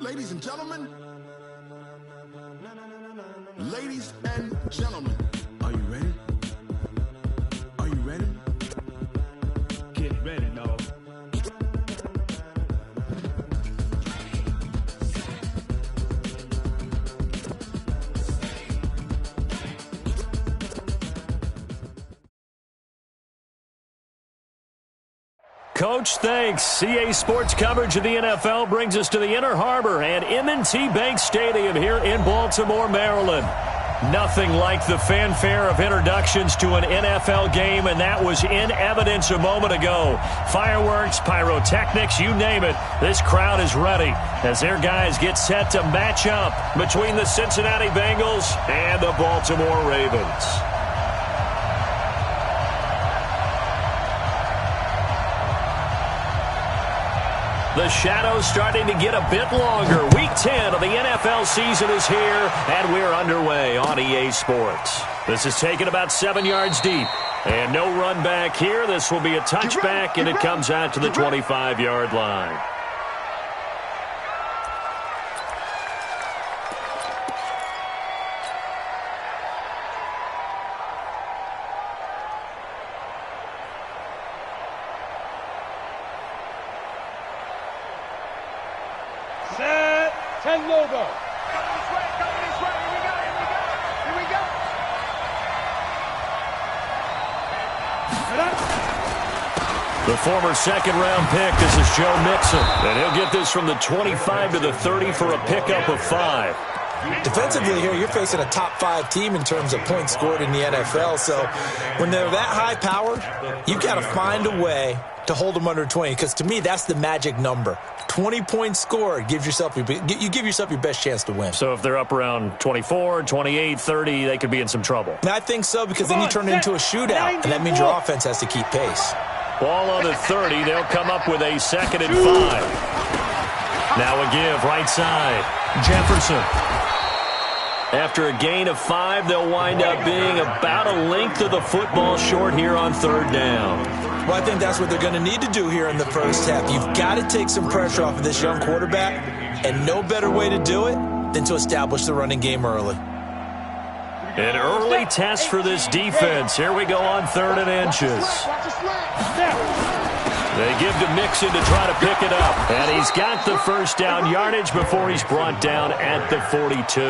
Ladies and gentlemen, ladies and gentlemen, are you ready? Are you ready? Get ready, dog. Coach, thanks. CA Sports coverage of the NFL brings us to the Inner Harbor and M&T Bank Stadium here in Baltimore, Maryland. Nothing like the fanfare of introductions to an NFL game, and that was in evidence a moment ago. Fireworks, pyrotechnics, you name it. This crowd is ready as their guys get set to match up between the Cincinnati Bengals and the Baltimore Ravens. The shadow's starting to get a bit longer. Week 10 of the NFL season is here, and we're underway on EA Sports. This is taken about 7 yards deep, and no run back here. This will be a touchback, and it comes out to the 25-yard line. The former second-round pick, this is Joe Mixon, and he'll get this from the 25 to the 30 for a pickup of 5. Defensively here, you're facing a top-5 team in terms of points scored in the NFL, so when they're that high-powered, you've got to find a way to hold them under 20, because to me, that's the magic number. 20 points scored, you give yourself your best chance to win. So if they're up around 24, 28, 30, they could be in some trouble. And I think so, because then you turn it into a shootout, and that means your offense has to keep pace. Ball on the 30. They'll come up with a 2nd and 5. Now a give, right side. Jefferson. After a gain of 5, they'll wind up being about a length of the football short here on 3rd down. Well, I think that's what they're going to need to do here in the first half. You've got to take some pressure off of this young quarterback, and no better way to do it than to establish the running game early. An early test for this defense. Here we go on 3rd and inches. They give to Mixon to try to pick it up. And he's got the first down yardage before he's brought down at the 42.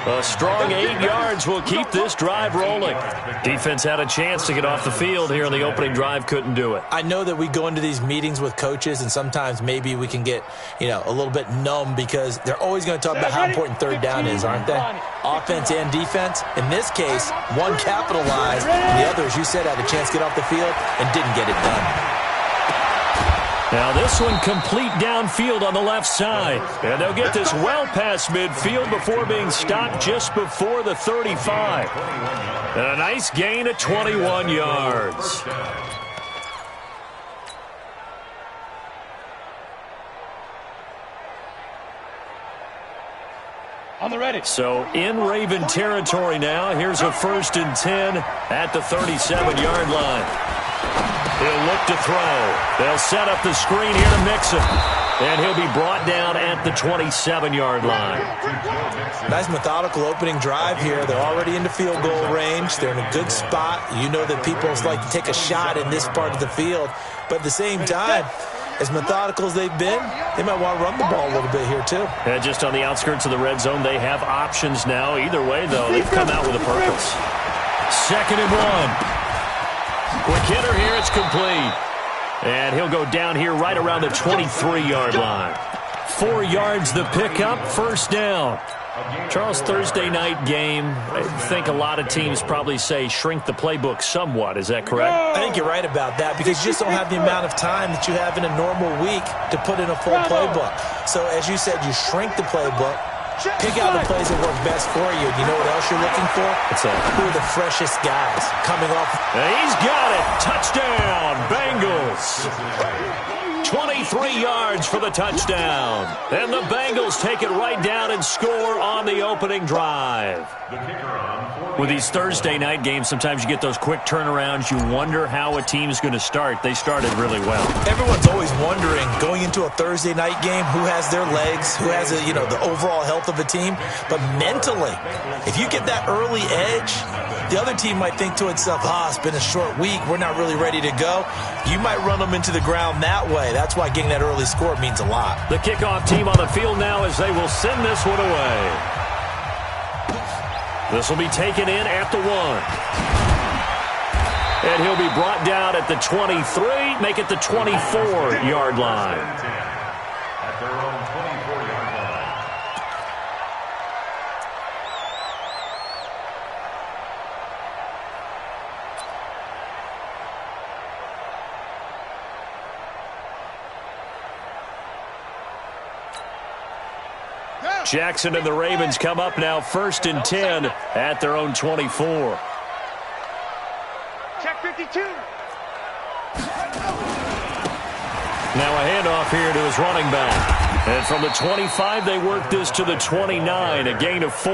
A strong 8 yards will keep this drive rolling. Defense had a chance to get off the field here in the opening drive, couldn't do it. I know that we go into these meetings with coaches, and sometimes maybe we can get, a little bit numb because they're always going to talk about how important 3rd down is, aren't they? Offense and defense. In this case, one capitalized, and the other, as you said, had a chance to get off the field and didn't get it done. Now this one complete downfield on the left side. And they'll get this well past midfield before being stopped just before the 35. And a nice gain of 21 yards. On the ready. So in Raven territory now. Here's a 1st and 10 at the 37-yard line. He'll look to throw. They'll set up the screen here to Mixon. And he'll be brought down at the 27-yard line. Nice methodical opening drive here. They're already into field goal range. They're in a good spot. You know that people like to take a shot in this part of the field. But at the same time, as methodical as they've been, they might want to run the ball a little bit here too. Yeah, just on the outskirts of the red zone, they have options now. Either way, though, they've come out with a purpose. 2nd and 1. Quick hitter here, it's complete. And he'll go down here right around the 23-yard line. 4 yards the pickup, 1st down. Charles, Thursday night game, I think a lot of teams probably say shrink the playbook somewhat. Is that correct? I think you're right about that because you just don't have the amount of time that you have in a normal week to put in a full playbook. So as you said, you shrink the playbook. Pick out the plays that work best for you. You know what else you're looking for? What's that? Who are the freshest guys coming off? And he's got it. Touchdown, Bengals. 23 yards for the touchdown. And the Bengals take it right down and score on the opening drive. With these Thursday night games, sometimes you get those quick turnarounds. You wonder how a team's going to start. They started really well. Everyone's always wondering, going into a Thursday night game, who has their legs, who has the overall health of a team. But mentally, if you get that early edge, the other team might think to itself, it's been a short week, we're not really ready to go. You might run them into the ground that way. That's why getting that early score means a lot. The kickoff team on the field now as they will send this one away. This will be taken in at the 1. And he'll be brought down at the 23, make it the 24-yard line. At their own 24-yard line. Jackson and the Ravens come up now 1st and 10 at their own 24. Check 52. Now a handoff here to his running back. And from the 25, they work this to the 29, a gain of 4.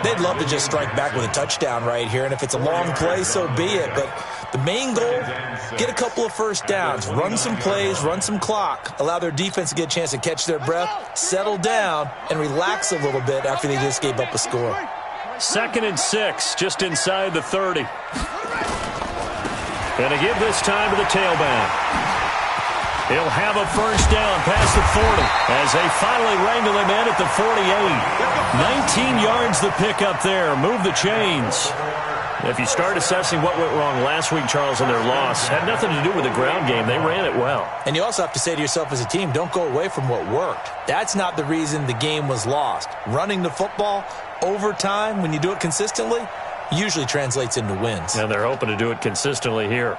They'd love to just strike back with a touchdown right here, and if it's a long play, so be it. But the main goal, get a couple of first downs, run some plays, run some clock, allow their defense to get a chance to catch their breath, settle down, and relax a little bit after they just gave up a score. 2nd and 6, just inside the 30. And to give this time to the tailback. He'll have a first down past the 40 as they finally wrangle him in at the 48. 19 yards the pick up there. Move the chains. If you start assessing what went wrong last week, Charles, in their loss, had nothing to do with the ground game. They ran it well. And you also have to say to yourself as a team, don't go away from what worked. That's not the reason the game was lost. Running the football over time, when you do it consistently, usually translates into wins. And they're hoping to do it consistently here.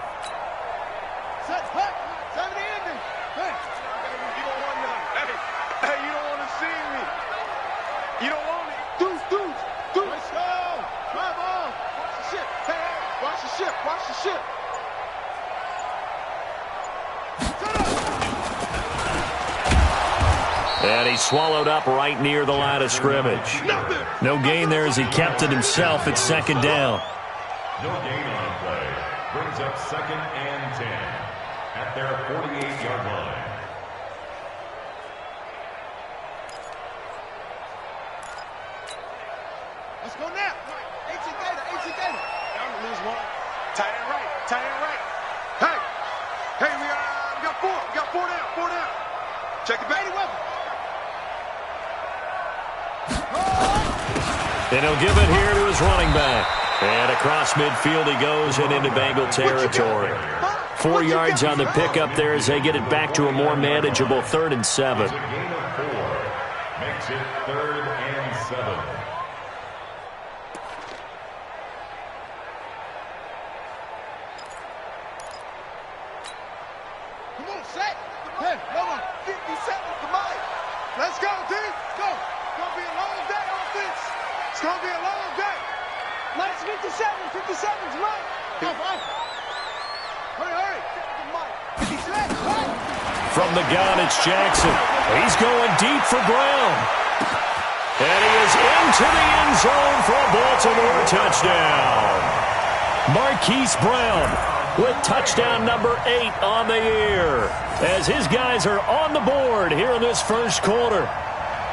And he swallowed up right near the line of scrimmage. No gain there as he kept it himself at 2nd down. No gain on play. Brings up 2nd and 10 at their 48-yard line. Let's go now. AT Gator. I'm going to lose one. Tight end right. Hey, we got 4. We got 4 down. Check the baby weapon. And he'll give it here to his running back. And across midfield he goes and into Bengal territory. 4 yards on the pickup there as they get it back to a more manageable 3rd and 7. It's a gain of 4. Makes it 3rd and 7. Come on, Shaq. Hey, number 57, come on. Let's go, D. Go. It's going to be a long day on offense. It's going to be a long day. Nice 57's right. Hurry. From the gun, it's Jackson. He's going deep for Brown. And he is into the end zone for a Baltimore touchdown. Marquise Brown with touchdown number 8 on the year as his guys are on the board here in this first quarter.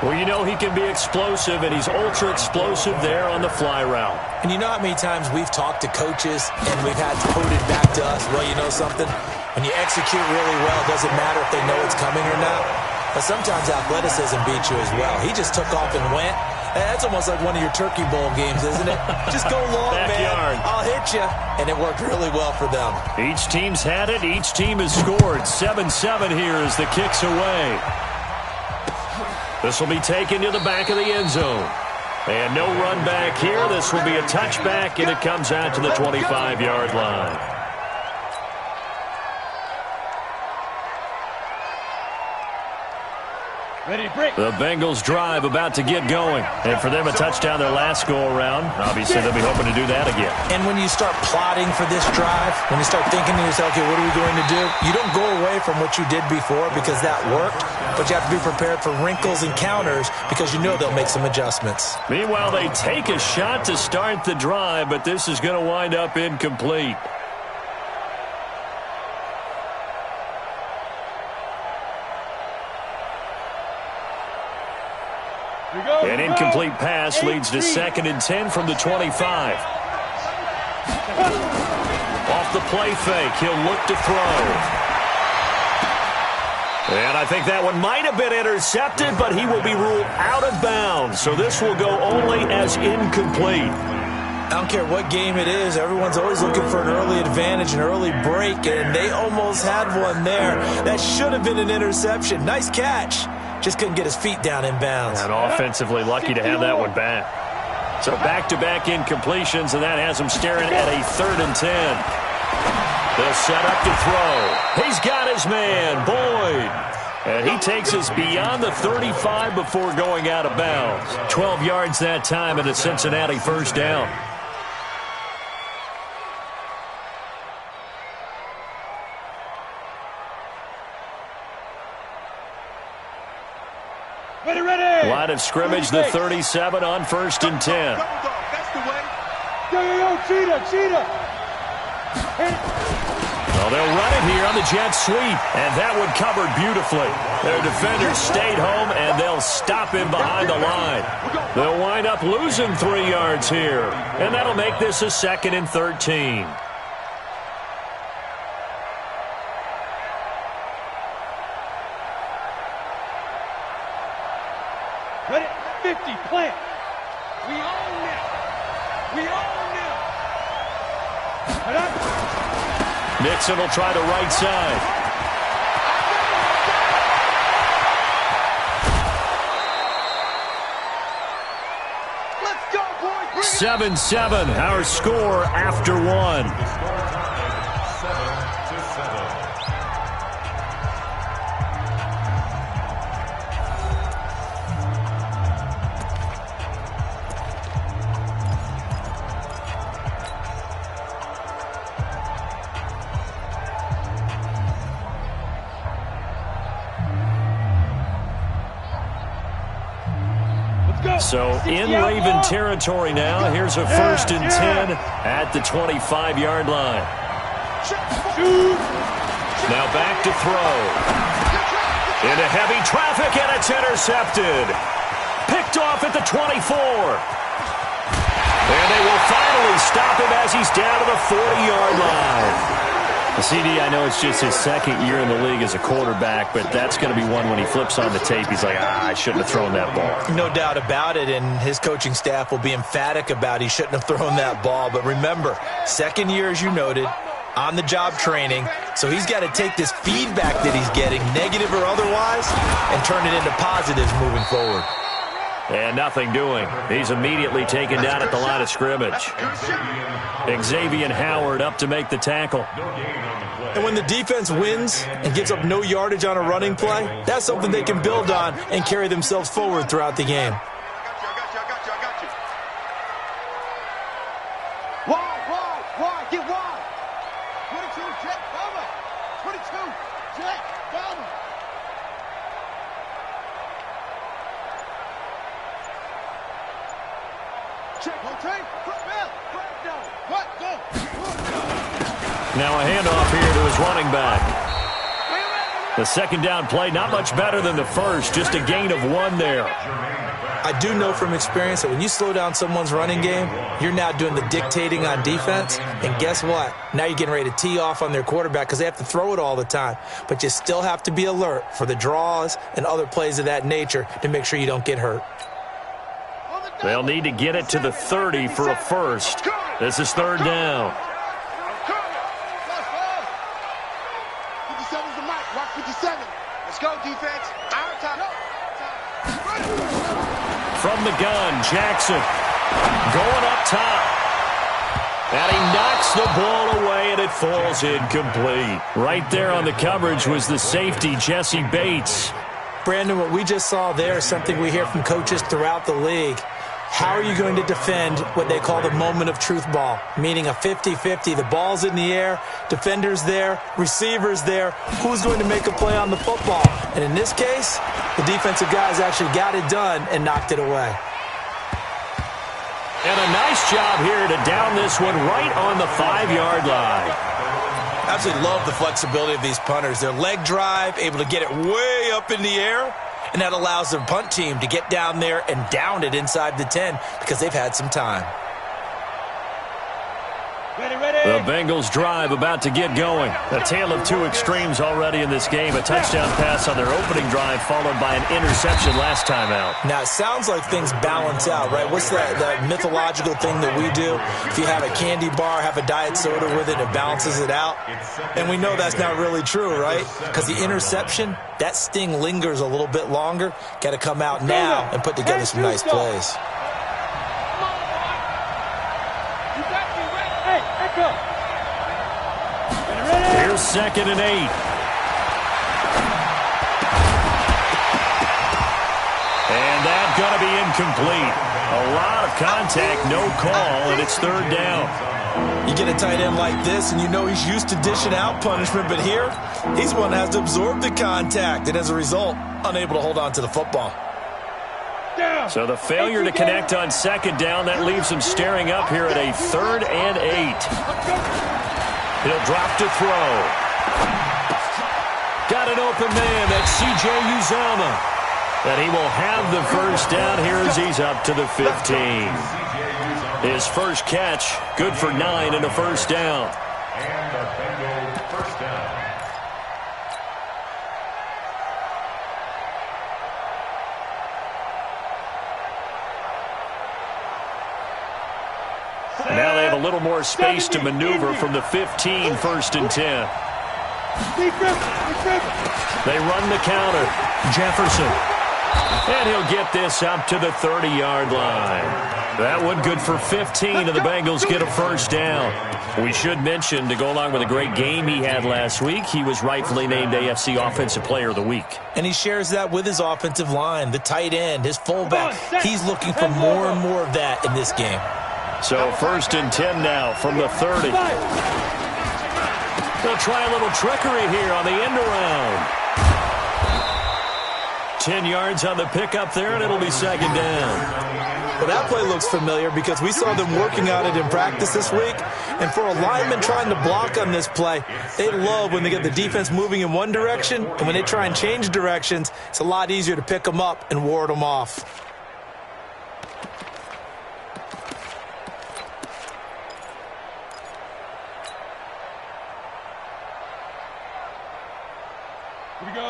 Well, you know he can be explosive, and he's ultra explosive there on the fly route. And you know how many times we've talked to coaches and we've had quoted back to us, well, you know something? When you execute really well, it doesn't matter if they know it's coming or not. But sometimes athleticism beats you as well. He just took off and went. That's almost like one of your Turkey Bowl games, isn't it? Just go long, Backyard. man. I'll hit you. And it worked really well for them. Each team's had it. Each team has scored. 7-7 here as the kick's away. This will be taken to the back of the end zone. And no run back here. This will be a touchback, and it comes out to the 25-yard line. The Bengals drive about to get going. And for them, a touchdown their last go-around. Obviously, they'll be hoping to do that again. And when you start plotting for this drive, when you start thinking to yourself, okay, what are we going to do? You don't go away from what you did before because that worked, but you have to be prepared for wrinkles and counters because you know they'll make some adjustments. Meanwhile, they take a shot to start the drive, but this is going to wind up incomplete. An incomplete pass leads to 2nd and 10 from the 25. Off the play fake, he'll look to throw. And I think that one might have been intercepted, but he will be ruled out of bounds. So this will go only as incomplete. I don't care what game it is, everyone's always looking for an early advantage, an early break, and they almost had one there. That should have been an interception. Nice catch. Just couldn't get his feet down in bounds. And offensively lucky to have that one back. So back-to-back incompletions, and that has him staring at a 3rd and 10. They'll set up to throw. He's got his man, Boyd. And he takes us beyond the 35 before going out of bounds. 12 yards that time and a Cincinnati first down. Line of scrimmage, the 37 on 1st and 10. That's the way. Yo, cheetah. Well, they'll run it here on the jet sweep, and that one covered beautifully. Their defenders stayed home, and they'll stop him behind the line. They'll wind up losing 3 yards here, and that'll make this a 2nd and 13. Ready? 50, plant. We own it. Nixon will try the right side. Let's go, boys. 7-7, our score after one. 7-7. So in Raven territory now. Here's a 1st and 10 at the 25-yard line. Now back to throw. Into heavy traffic, and it's intercepted. Picked off at the 24. And they will finally stop him as he's down to the 40-yard line. The CD, I know it's just his 2nd year in the league as a quarterback, but that's going to be one when he flips on the tape, he's like, I shouldn't have thrown that ball. No doubt about it, and his coaching staff will be emphatic about he shouldn't have thrown that ball. But remember, 2nd year, as you noted, on-the-job training, so he's got to take this feedback that he's getting, negative or otherwise, and turn it into positives moving forward. And nothing doing. He's immediately taken down at the line of scrimmage. Xavier Howard up to make the tackle. And when the defense wins and gives up no yardage on a running play, that's something they can build on and carry themselves forward throughout the game. I got you. Wide, get wide. 22, jet, bomber. 22, jet, bomber. Check, rotate, what, go. Now a handoff here to his running back. The 2nd down play, not much better than the first, just a gain of 1 there. I do know from experience that when you slow down someone's running game, you're now doing the dictating on defense. And guess what? Now you're getting ready to tee off on their quarterback because they have to throw it all the time. But you still have to be alert for the draws and other plays of that nature to make sure you don't get hurt. They'll need to get it to the 30 for a first. This is 3rd down. 57's the mic. Watch 57. Let's go, defense. Our time. From the gun, Jackson going up top. And he knocks the ball away, and it falls incomplete. Right there on the coverage was the safety, Jesse Bates. Brandon, what we just saw there is something we hear from coaches throughout the league. How are you going to defend what they call the moment of truth ball, meaning a 50-50? The ball's in the air, defender's there, receiver's there. Who's going to make a play on the football? And in this case, the defensive guys actually got it done and knocked it away. And a nice job here to down this one right on the 5-yard line. Absolutely love the flexibility of these punters. Their leg drive, able to get it way up in the air, and that allows the punt team to get down there and down it inside the 10 because they've had some time. The Bengals drive about to get going. A tale of two extremes already in this game. A touchdown pass on their opening drive followed by an interception last time out. Now, it sounds like things balance out, right? What's that mythological thing that we do? If you have a candy bar, have a diet soda with it, it balances it out. And we know that's not really true, right? Because the interception, that sting lingers a little bit longer. Got to come out now and put together some nice plays. Here's 2nd and 8. And that's going to be incomplete. A lot of contact, no call, and it's 3rd down. You get a tight end like this, and you know he's used to dishing out punishment, but here, he's one that has to absorb the contact, and as a result, unable to hold on to the football. So the failure to connect on 2nd down, that leaves him staring up here at a 3rd and 8. He'll drop to throw. Got an open man. That's C.J. Uzomah. And he will have the first down here as he's up to the 15. His first catch, good for 9 and a first down. And the Bengals first down. Now they have a little more space to maneuver from the 15, 1st and 10. They run the counter. Jefferson. And he'll get this up to the 30-yard line. That one good for 15, and the Bengals get a first down. We should mention, to go along with a great game he had last week, he was rightfully named AFC Offensive Player of the Week. And he shares that with his offensive line, the tight end, his fullback. He's looking for more and more of that in this game. So 1st and 10 now from the 30. They'll try a little trickery here on the end around. 10 yards on the pickup there, and it'll be 2nd down. Well, that play looks familiar because we saw them working on it in practice this week. And for a lineman trying to block on this play, they love when they get the defense moving in one direction, and when they try and change directions, it's a lot easier to pick them up and ward them off.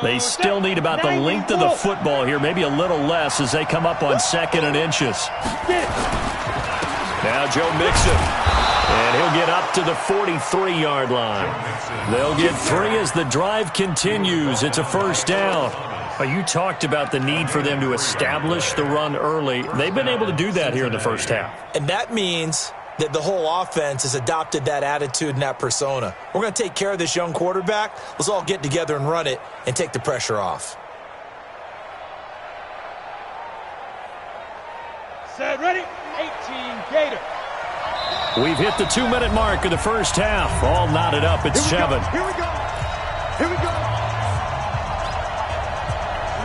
They still need about the length of the football here, maybe a little less as they come up on 2nd and inches. Now Joe Mixon, and he'll get up to the 43-yard line. They'll get 3 as the drive continues. It's a first down. You talked about the need for them to establish the run early. They've been able to do that here in the first half. And that means that the whole offense has adopted that attitude and that persona. We're going to take care of this young quarterback. Let's all get together and run it and take the pressure off. Set, ready, 18, Gator. We've hit the 2-minute mark of the first half. All knotted up at 7. Here we go. Here we go.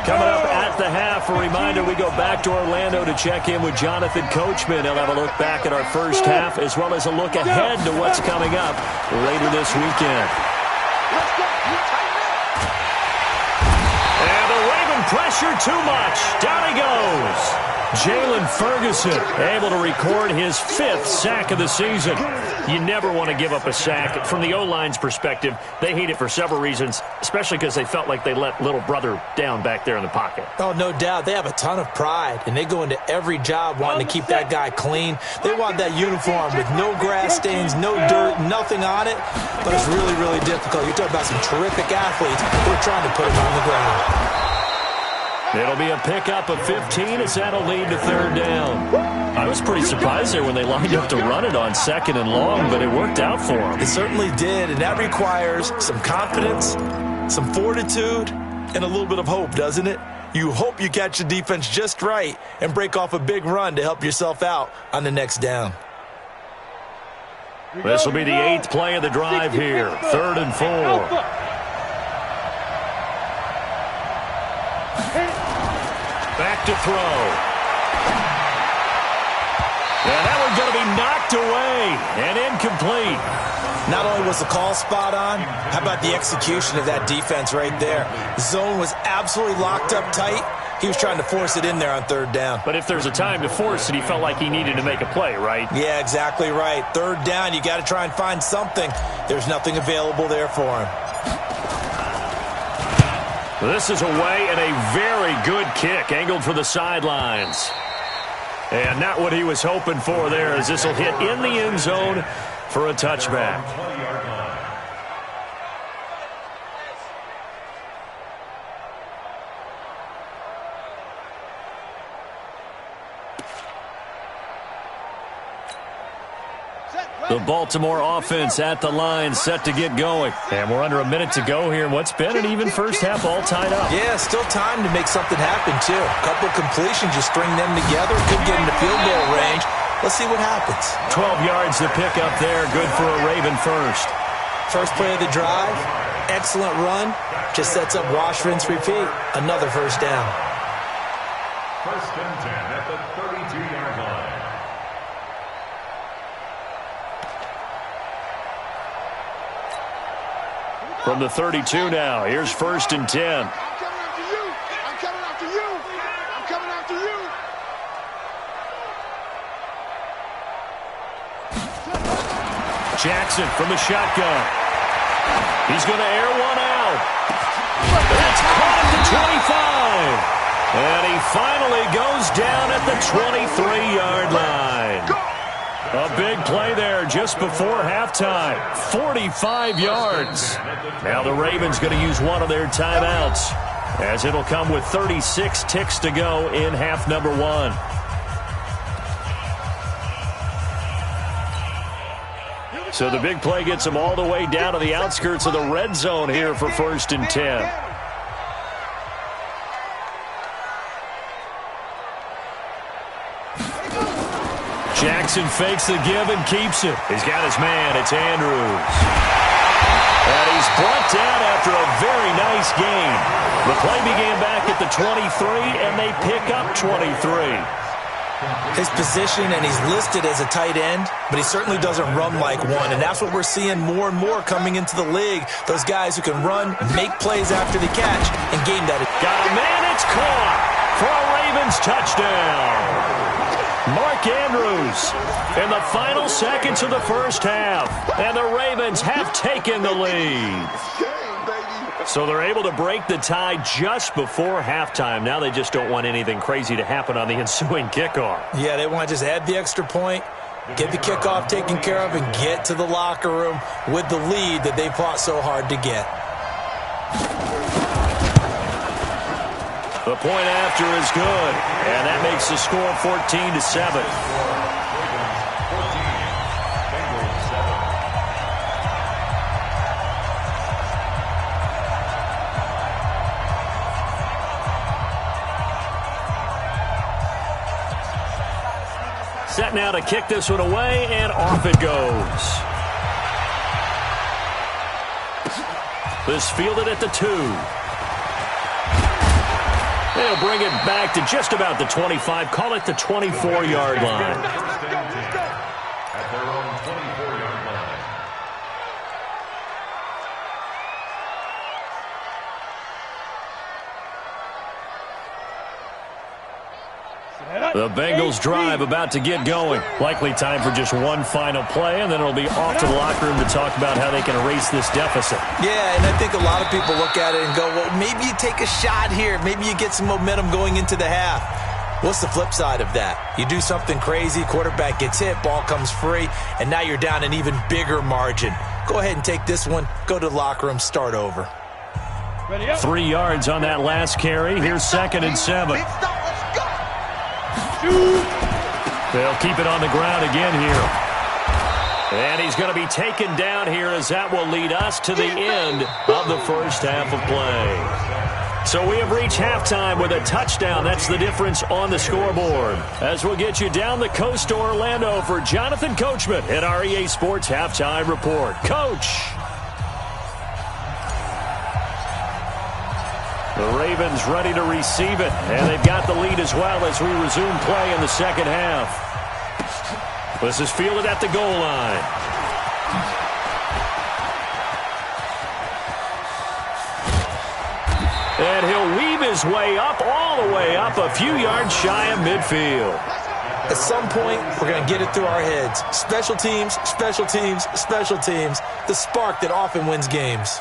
Coming up at the half, a reminder, we go back to Orlando to check in with Jonathan Coachman. He'll have a look back at our first half as well as a look ahead to what's coming up later this weekend. And the Raven pressure too much. Down he goes. Jalen Ferguson able to record his 5th sack of the season. You never want to give up a sack. From the O-line's perspective, they hate it for several reasons, especially because they felt like they let little brother down back there in the pocket. Oh, no doubt. They have a ton of pride, and they go into every job wanting to keep that guy clean. They want that uniform with no grass stains, no dirt, nothing on it. But it's really, really difficult. You're talking about some terrific athletes. We're trying to put him on the ground. It'll be a pickup of 15 as that'll lead to 3rd down. I was pretty surprised there when they lined up to run it on 2nd and long, but it worked out for them. It certainly did, and that requires some confidence, some fortitude, and a little bit of hope, doesn't it? You hope you catch the defense just right and break off a big run to help yourself out on the next down. This will be the 8th play of the drive here. 3rd and 4. Back to throw. And that one's going to be knocked away and incomplete. Not only was the call spot on, how about the execution of that defense right there? The zone was absolutely locked up tight. He was trying to force it in there on 3rd down. But if there's a time to force it, he felt like he needed to make a play, right? Yeah, exactly right. 3rd down, you got to try and find something. There's nothing available there for him. This is away and a very good kick, angled for the sidelines. And not what he was hoping for there, as this will hit in the end zone for a touchback. The Baltimore offense at the line, set to get going. And we're under a minute to go here in what's been an even first half, all tied up. Yeah, still time to make something happen, too. A couple completions, you string them together, could get into field goal range. Let's see what happens. 12 yards to pick up there, good for a Raven first. First play of the drive, excellent run, just sets up wash, rinse, repeat. Another first down. 1st and 10 at the 32-yard line. From the 32 now, here's 1st and 10. I'm coming after you. I'm coming after you. I'm coming after you. Jackson from the shotgun. He's going to air one out. That's caught at the 25. And he finally goes down at the 23-yard line. A big play there just before halftime. 45 yards. Now the Ravens going to use one of their timeouts, as it'll come with 36 ticks to go in half number 1. So the big play gets them all the way down to the outskirts of the red zone here for 1st and 10. Jackson fakes the give and keeps it. He's got his man. It's Andrews. And he's brought down after a very nice gain. The play began back at the 23, and they pick up 23. His position, and he's listed as a tight end, but he certainly doesn't run like one, and that's what we're seeing more and more coming into the league. Those guys who can run, make plays after the catch, and game that. Got a man. It's caught for a Ravens touchdown. Mark Andrews in the final seconds of the first half. And the Ravens have taken the lead. So they're able to break the tie just before halftime. Now they just don't want anything crazy to happen on the ensuing kickoff. Yeah, they want to just add the extra point, get the kickoff taken care of, and get to the locker room with the lead that they fought so hard to get. The point after is good, and that makes the score 14-7. Set now to kick this one away, and off it goes. This fielded at the 2. They'll bring it back to just about the 25. Call it the 24-yard line. At their own 24-yard line. The Bengals drive about to get going. Likely time for just one final play, and then it'll be off to the locker room to talk about how they can erase this deficit. Yeah, and I think a lot of people look at it and go, well, maybe you take a shot here. Maybe you get some momentum going into the half. What's the flip side of that? You do something crazy, quarterback gets hit, ball comes free, and now you're down an even bigger margin. Go ahead and take this one, go to the locker room, start over. 3 yards on that last carry. Here's 2nd and 7. They'll keep it on the ground again here. And he's going to be taken down here, as that will lead us to the end of the first half of play. So we have reached halftime with a touchdown. That's the difference on the scoreboard. As we'll get you down the coast to Orlando for Jonathan Coachman at our EA Sports Halftime Report. Coach. The Ravens ready to receive it, and they've got the lead as well as we resume play in the second half. This is fielded at the goal line. And he'll weave his way up, all the way up, a few yards shy of midfield. At some point, we're going to get it through our heads. Special teams, special teams, special teams. The spark that often wins games.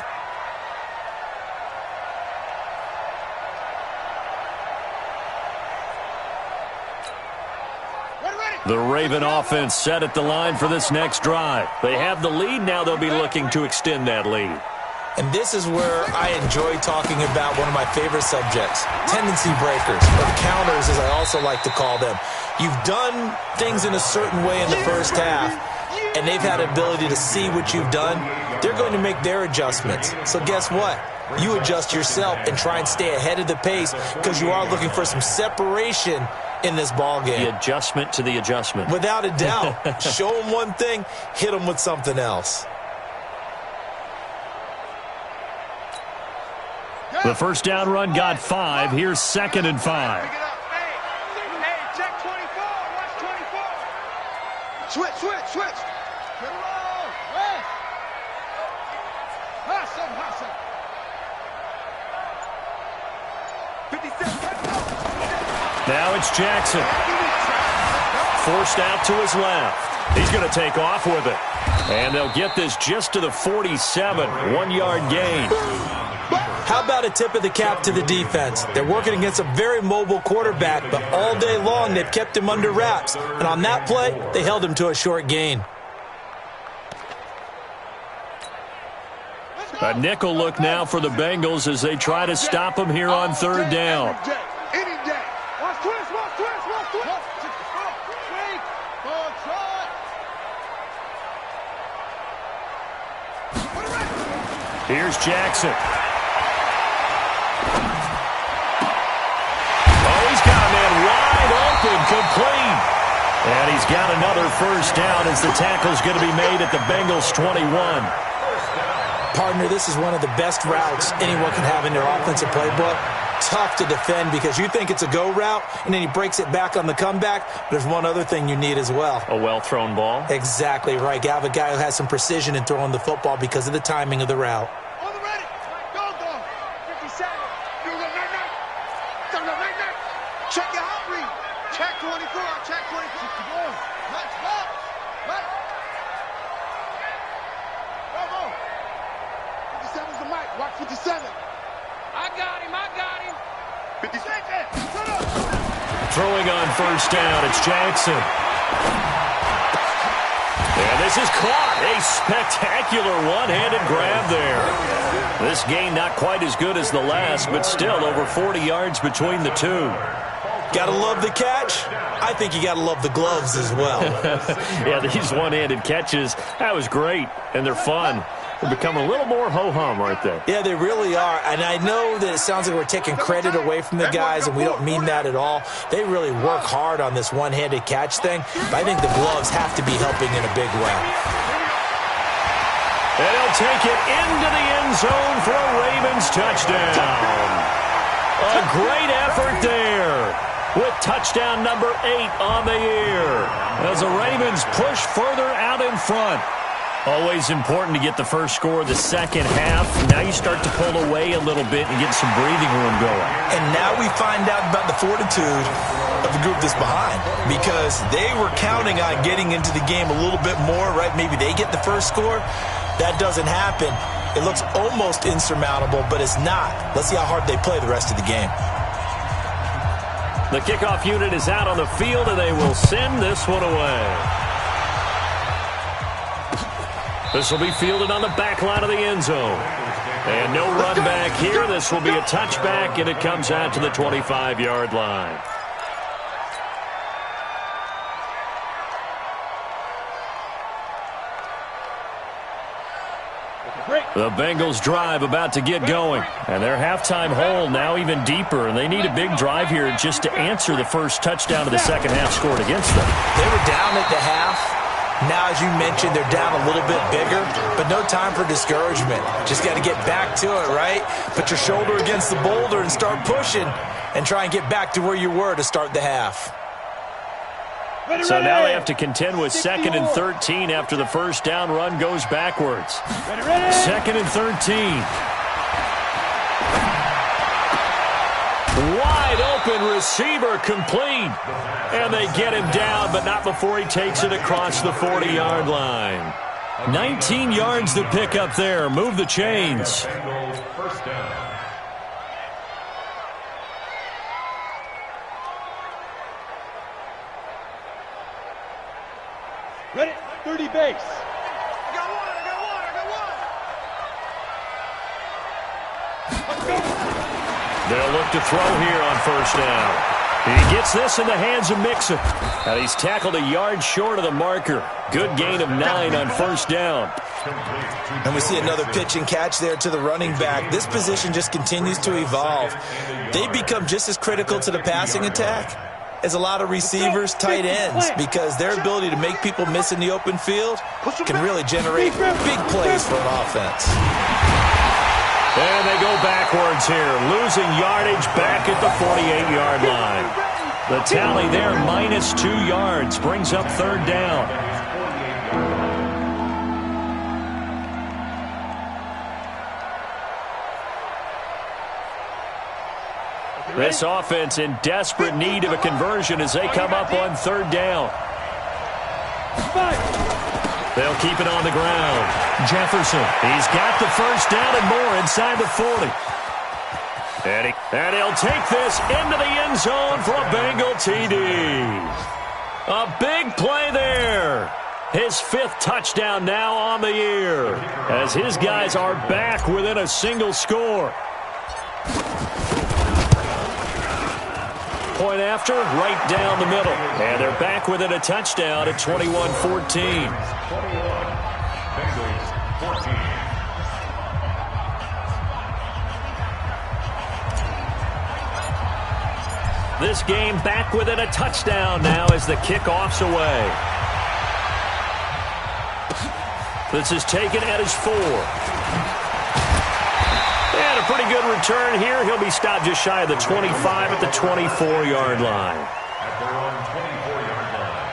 The Raven offense set at the line for this next drive. They have the lead. Now they'll be looking to extend that lead. And this is where I enjoy talking about one of my favorite subjects, tendency breakers, or counters as I also like to call them. You've done things in a certain way in the first half, and they've had the ability to see what you've done. They're going to make their adjustments. So guess what? You adjust yourself and try and stay ahead of the pace because you are looking for some separation in this ball game. The adjustment to the adjustment. Without a doubt. Show them one thing, hit them with something else. The first down run got 5. Here's 2nd and 5. Hey, check 24. Watch 24. Switch. Get around. West. Hustle. 57. Now it's Jackson. Forced out to his left. He's going to take off with it. And they'll get this just to the 47. 1-yard gain. How about a tip of the cap to the defense? They're working against a very mobile quarterback, but all day long they've kept him under wraps. And on that play, they held him to a short gain. A nickel look now for the Bengals as they try to stop him here on 3rd down. Any day. Watch twist. Here's Jackson. Complete. And he's got another first down as the tackle's going to be made at the Bengals 21. Partner, this is one of the best routes anyone can have in their offensive playbook. Tough to defend because you think it's a go route, and then he breaks it back on the comeback. There's one other thing you need as well. A well-thrown ball? Exactly right. You have a guy who has some precision in throwing the football because of the timing of the route. On the ready. Go. 57. Check your hot read. Check 24. Check 24. Let's go. Go. 57's the mic. Watch 57. I got him. 56. Throwing on first down, it's Jackson. And this is caught. A spectacular one-handed grab there. This game not quite as good as the last, but still over 40 yards between the two. Gotta love the catch. I think you gotta love the gloves as well. Yeah, these one-handed catches, that was great, and they're fun. They become a little more ho-hum, aren't they? Yeah, they really are. And I know that it sounds like we're taking credit away from the guys, and we don't mean that at all. They really work hard on this one-handed catch thing, but I think the gloves have to be helping in a big way. And he'll take it into the end zone for a Ravens touchdown. A great effort there with touchdown number 8 on the year as the Ravens push further out in front. Always important to get the first score of the second half. Now you start to pull away a little bit and get some breathing room going. And now we find out about the fortitude of the group that's behind, because they were counting on getting into the game a little bit more, right? Maybe they get the first score. That doesn't happen. It looks almost insurmountable, but it's not. Let's see how hard they play the rest of the game. The kickoff unit is out on the field, and they will send this one away. This will be fielded on the back line of the end zone. And no run back here. This will be a touchback, and it comes out to the 25-yard line. Break. The Bengals drive about to get going. And their halftime hole now even deeper. And they need a big drive here just to answer the first touchdown of the second half scored against them. They were down at the half. Now, as you mentioned, they're down a little bit bigger, but no time for discouragement. Just got to get back to it, right? Put your shoulder against the boulder and start pushing and try and get back to where you were to start the half. So now they have to contend with 2nd and 13 after the first down run goes backwards. 2nd and 13. Wide open receiver complete. And they get him down, but not before he takes it across the 40-yard line. 19 yards to pick up there. Move the chains. First down. Ready? 30 base. I got one. They'll look to throw here on first down. He gets this in the hands of Mixon. And he's tackled a yard short of the marker. Good gain of 9 on first down. And we see another pitch and catch there to the running back. This position just continues to evolve. They become just as critical to the passing attack as a lot of receivers, tight ends, because their ability to make people miss in the open field can really generate big plays for an offense. And they go backwards here, losing yardage back at the 48-yard line. The tally there, -2 yards, brings up third down. This offense in desperate need of a conversion as they come up on third down. They'll keep it on the ground. Jefferson, he's got the first down and more inside the 40. And he'll take this into the end zone for a Bengal TD. A big play there. His 5th touchdown now on the year as his guys are back within a single score. Point after, right down the middle. And they're back within a touchdown at 21-14. Bengals 14. This game back within a touchdown now as the kickoff's away. This is taken at his 4. And a pretty good return here. He'll be stopped just shy of the 25 at the 24-yard line. At their own 24-yard line.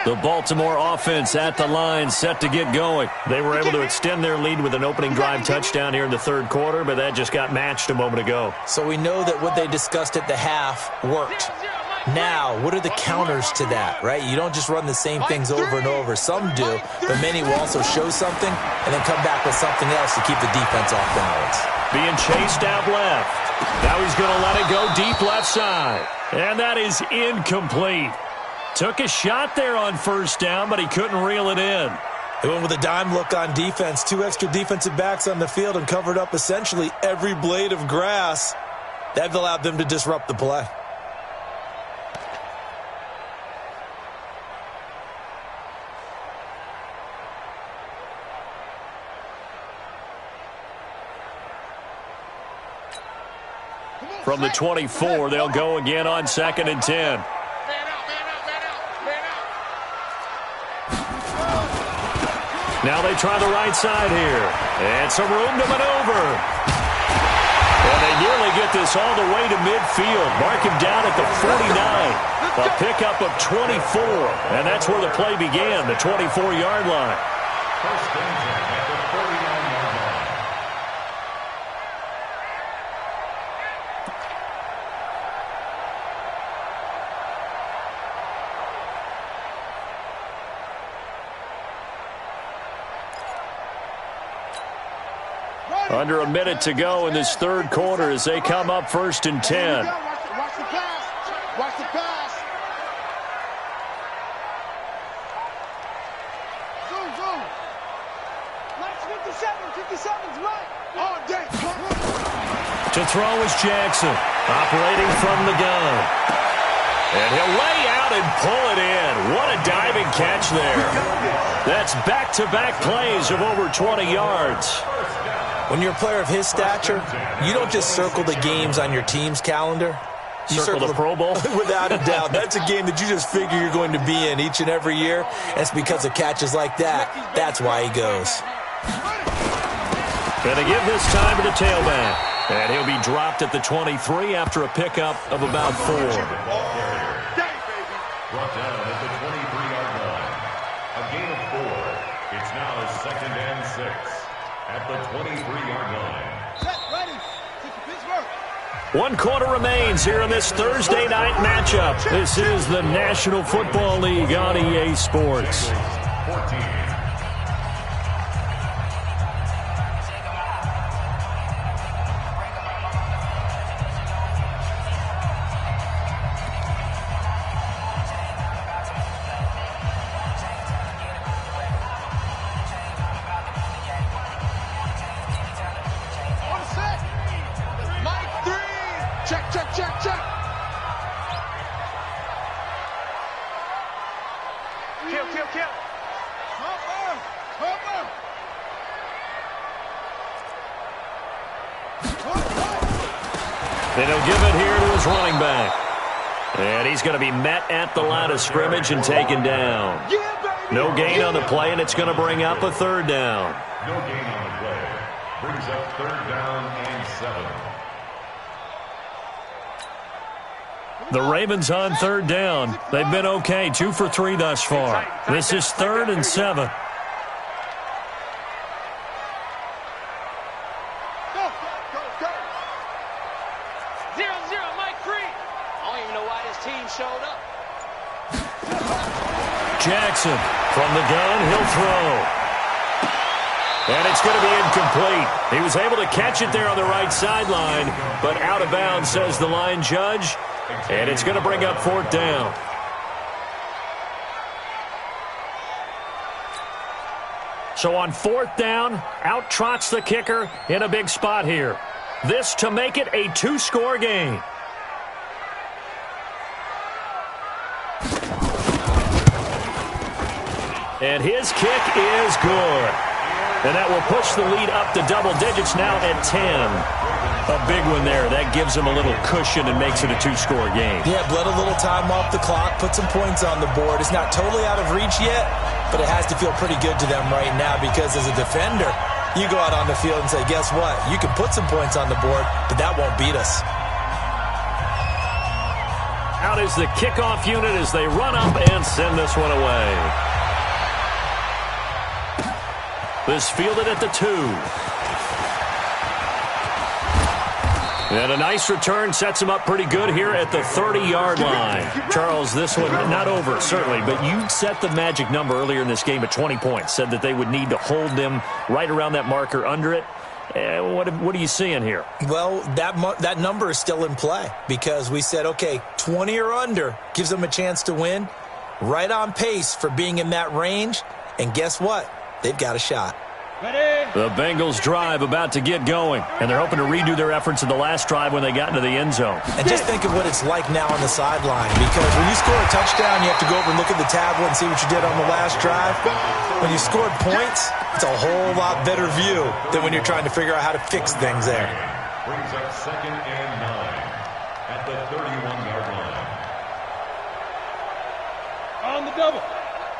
The Baltimore offense at the line, set to get going. They were able to extend their lead with an opening drive touchdown here in the third quarter, but that just got matched a moment ago. So we know that what they discussed at the half worked. Now, what are the counters to that, right? You don't just run the same things over and over. Some do, but many will also show something and then come back with something else to keep the defense off balance. Being chased out left. Now he's going to let it go deep left side. And that is incomplete. Took a shot there on first down, but he couldn't reel it in. They went with a dime look on defense. 2 extra defensive backs on the field and covered up essentially every blade of grass. That allowed them to disrupt the play. From the 24, they'll go again on 2nd and 10. Now they try the right side here. And some room to maneuver. And they nearly get this all the way to midfield. Mark him down at the 49. A pickup of 24. And that's where the play began, the 24-yard line. First danger at the 49-yard line. Under a minute to go in this third quarter as they come up 1st and 10. Watch the pass. Watch the pass. Zoom. Let's 57's right. All day. To throw is Jackson. Operating from the gun. And he'll lay out and pull it in. What a diving catch there. That's back-to-back plays of over 20 yards. When you're a player of his stature, you don't just circle the games on your team's calendar. You circle the Pro Bowl? Without a doubt. That's a game that you just figure you're going to be in each and every year. And it's because of catches like that. That's why he goes. And they give this time to the tailback. And he'll be dropped at the 23 after a pickup of about 4. Brought down at the 23-yard line. A gain of 4. It's now 2nd and 6 at the 23-yard line. Set, ready. Pittsburgh. 1 quarter remains here in this Thursday night matchup. This is the National Football League on EA Sports. 14. And he'll give it here to his running back. And he's going to be met at the line of scrimmage and taken down. No gain on the play, and it's going to bring up a 3rd down. No gain on the play. Brings up 3rd down and 7. The Ravens on 3rd down. They've been okay, 2 for 3 thus far. This is 3rd and 7. Jackson from the gun, he'll throw. And it's going to be incomplete. He was able to catch it there on the right sideline, but out of bounds, says the line judge. And it's going to bring up 4th down. So on 4th down, out trots the kicker in a big spot here. This to make it a 2-score game. And his kick is good. And that will push the lead up to double digits now at 10. A big one there. That gives him a little cushion and makes it a 2-score game. Yeah, bled a little time off the clock, put some points on the board. It's not totally out of reach yet, but it has to feel pretty good to them right now because as a defender, you go out on the field and say, guess what? You can put some points on the board, but that won't beat us. Out is the kickoff unit as they run up and send this one away. This fielded at the 2. And a nice return sets him up pretty good here at the 30-yard line. Charles, this one not over, certainly, but you set the magic number earlier in this game at 20 points, said that they would need to hold them right around that marker under it. What are you seeing here? Well, that number is still in play because we said, okay, 20 or under gives them a chance to win. Right on pace for being in that range. And guess what? They've got a shot. The Bengals drive about to get going, and they're hoping to redo their efforts in the last drive when they got into the end zone. And just think of what it's like now on the sideline, because when you score a touchdown, you have to go over and look at the tablet and see what you did on the last drive. When you scored points, it's a whole lot better view than when you're trying to figure out how to fix things there. Brings up 2nd and 9 at the 31-yard line. On the double.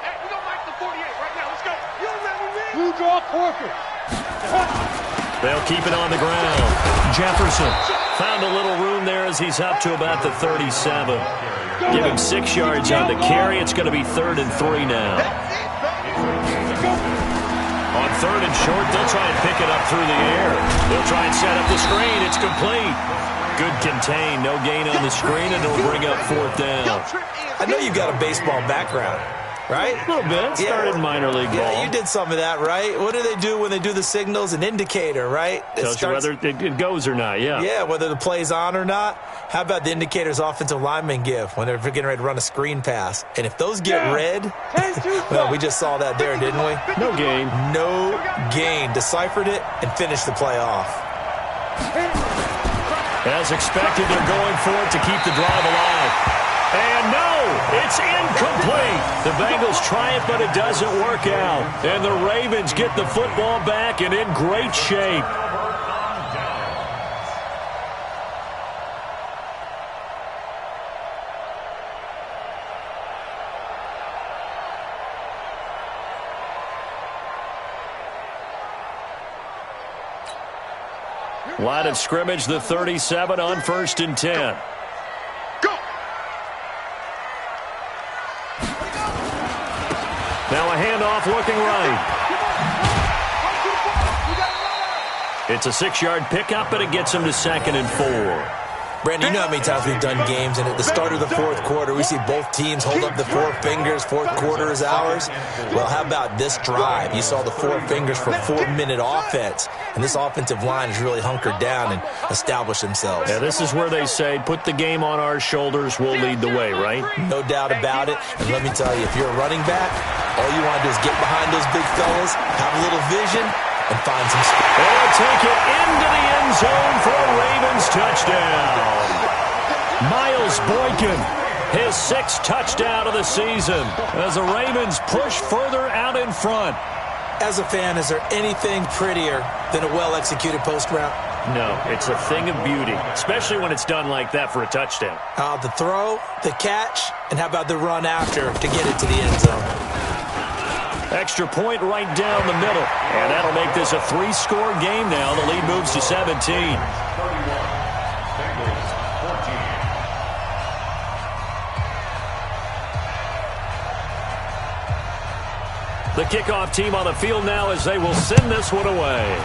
Hey, we don't like the 48 right now. Let's go. You remember me? Blue draw Corker. They'll keep it on the ground. Jefferson found a little room there as he's up to about the 37. Give him 6 yards on the carry. It's going to be 3rd and 3 now. On 3rd and short, they'll try and pick it up through the air. They'll try and set up the screen. It's complete. Good contain. No gain on the screen, and it'll bring up 4th down. I know you've got a baseball background, right? A little bit. Started minor league ball. Yeah, you did some of that, right? What do they do when they do the signals? An indicator, right? Tells you whether it goes or not, yeah. Yeah, whether the play's on or not. How about the indicators offensive linemen give when they're getting ready to run a screen pass? And if those get red, well, we just saw that there, didn't we? No gain. No gain. Deciphered it and finished the play off. As expected, they're going for it to keep the drive alive. And no, it's incomplete. The Bengals try it, but it doesn't work out. And the Ravens get the football back and in great shape. Line of scrimmage, the 37 on 1st and 10. Go. Now a handoff looking right. It's a 6-yard pickup, and it gets him to 2nd and 4. Brandon, you know how many times we've done games, and at the start of the fourth quarter, we see both teams hold up the 4 fingers, fourth quarter is ours. Well, how about this drive? You saw the 4 fingers for 4-minute offense, and this offensive line has really hunkered down and established themselves. Yeah, this is where they say, put the game on our shoulders, we'll lead the way, right? No doubt about it, and let me tell you, if you're a running back, all you want to do is get behind those big fellas, have a little vision, and find some space. They'll take it into the end zone for a Ravens touchdown. Miles Boykin, his 6th touchdown of the season as the Ravens push further out in front. As a fan, is there anything prettier than a well-executed post route? No, it's a thing of beauty, especially when it's done like that for a touchdown. The throw, the catch, and how about the run after to get it to the end zone? Extra point right down the middle. And that'll make this a 3-score game now. The lead moves to 17. 31. Bengals 14. The kickoff team on the field now as they will send this one away.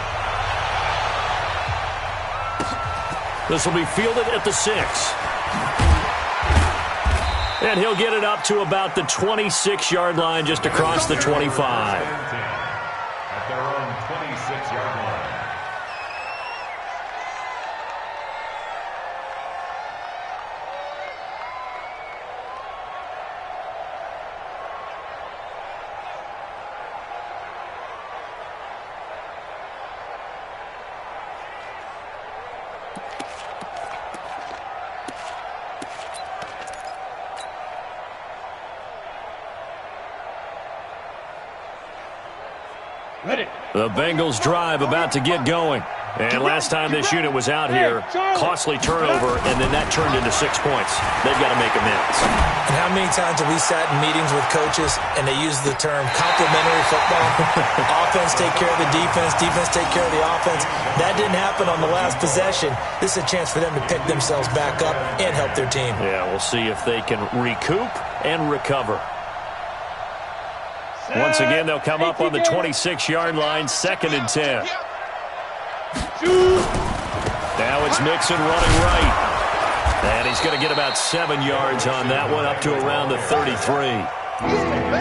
This will be fielded at the 6. And he'll get it up to about the 26-yard line, just across the 25. At their own 26-yard line. The Bengals drive about to get going. And last time this unit was out here, costly turnover, and then that turned into 6 points. They've got to make amends. And how many times have we sat in meetings with coaches and they use the term complementary football? Offense take care of the defense, defense take care of the offense. That didn't happen on the last possession. This is a chance for them to pick themselves back up and help their team. Yeah, we'll see if they can recoup and recover. Once again, they'll come up on the 26-yard line, 2nd and 10. Now it's Mixon running right. And he's going to get about 7 yards on that one, up to around the 33.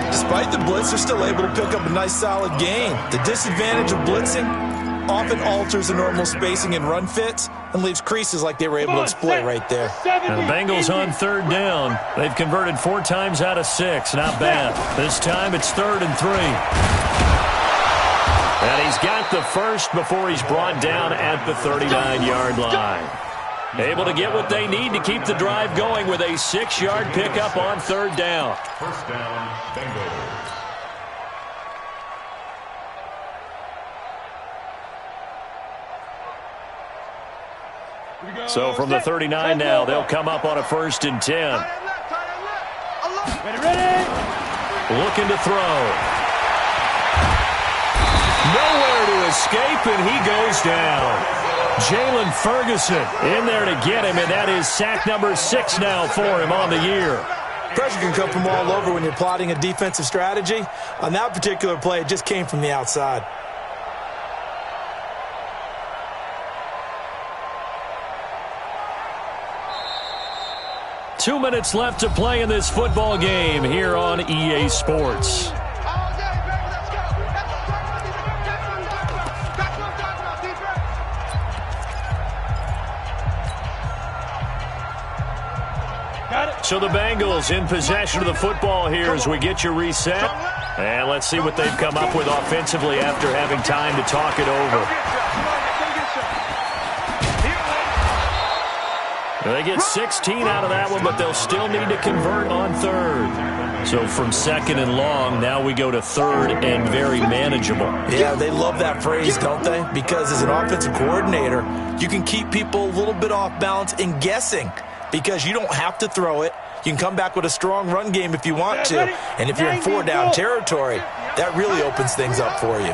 Despite the blitz, they're still able to pick up a nice solid gain. The disadvantage of blitzing often alters the normal spacing and run fits and leaves creases like they were able to exploit right there. Now the Bengals on 3rd down. They've converted 4 times out of 6. Not bad. This time it's 3rd and 3. And he's got the first before he's brought down at the 39-yard line. Able to get what they need to keep the drive going with a 6-yard pickup on 3rd down. First down, Bengals. So from the 39 now, they'll come up on a 1st and 10. Looking to throw. Nowhere to escape, and he goes down. Jalen Ferguson in there to get him, and that is sack number 6 now for him on the year. Pressure can come from all over when you're plotting a defensive strategy. On that particular play, it just came from the outside. Two minutes left to play in this football game here on EA Sports. So the Bengals in possession of the football here as we get you reset. And let's see what they've come up with offensively after having time to talk it over. They get 16 out of that one, but they'll still need to convert on third. So from second and long, now we go to third and very manageable. Yeah, they love that phrase, don't they? Because as an offensive coordinator, you can keep people a little bit off balance and guessing because you don't have to throw it. You can come back with a strong run game if you want to. And if you're in four-down territory, that really opens things up for you.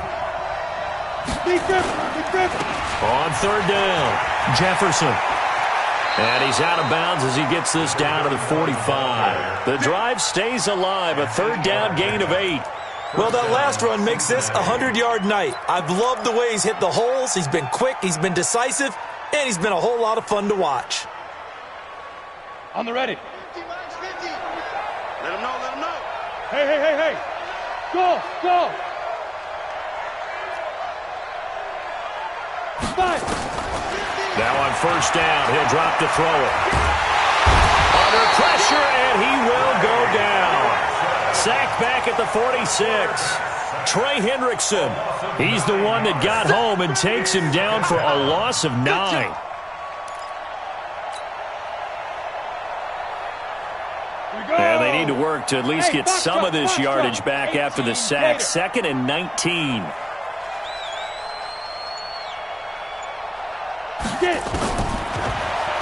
On third down, Jefferson. And he's out of bounds as he gets this down to the 45. The drive stays alive, a third down gain of 8. Well, that last run makes this a 100-yard night. I've loved the way he's hit the holes. He's been quick, he's been decisive, and he's been a whole lot of fun to watch. On the ready. 50 minus 50. Let him know, let him know. Hey. Go. 5. Now on first down, he'll drop to throw it. Under pressure, and he will go down. Sacked back at the 46. Trey Hendrickson, he's the one that got home and takes him down for a loss of 9. And they need to work to at least get some of this yardage back after the sack. 2nd and 19.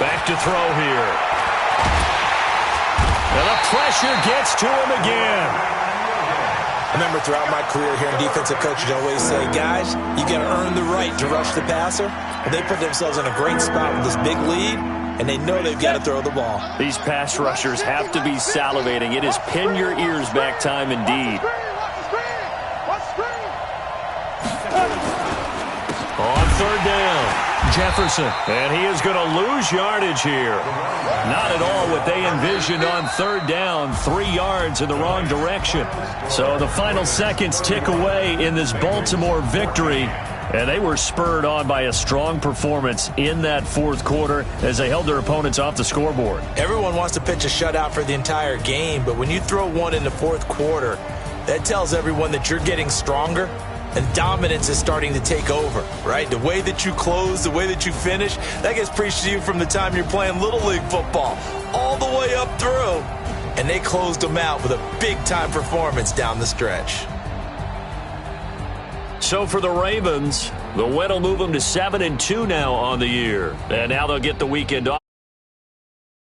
Back to throw here. And the pressure gets to him again. I remember throughout my career here in defensive coaching, I always say, guys, you got to earn the right to rush the passer. Well, they put themselves in a great spot with this big lead, and they know they've got to throw the ball. These pass rushers have to be salivating. It is pin your ears back time indeed. On third down, Jefferson. And he is going to lose yardage here. Not at all what they envisioned on third down. 3 yards in the wrong direction. So the final seconds tick away in this Baltimore victory. And they were spurred on by a strong performance in that fourth quarter as they held their opponents off the scoreboard. Everyone wants to pitch a shutout for the entire game, but when you throw one in the fourth quarter, that tells everyone that you're getting stronger and dominance is starting to take over, right? The way that you close, the way that you finish, that gets preached to you from the time you're playing Little League football all the way up through. And they closed them out with a big-time performance down the stretch. So for the Ravens, the win will move them to 7-2 now on the year. And now they'll get the weekend off.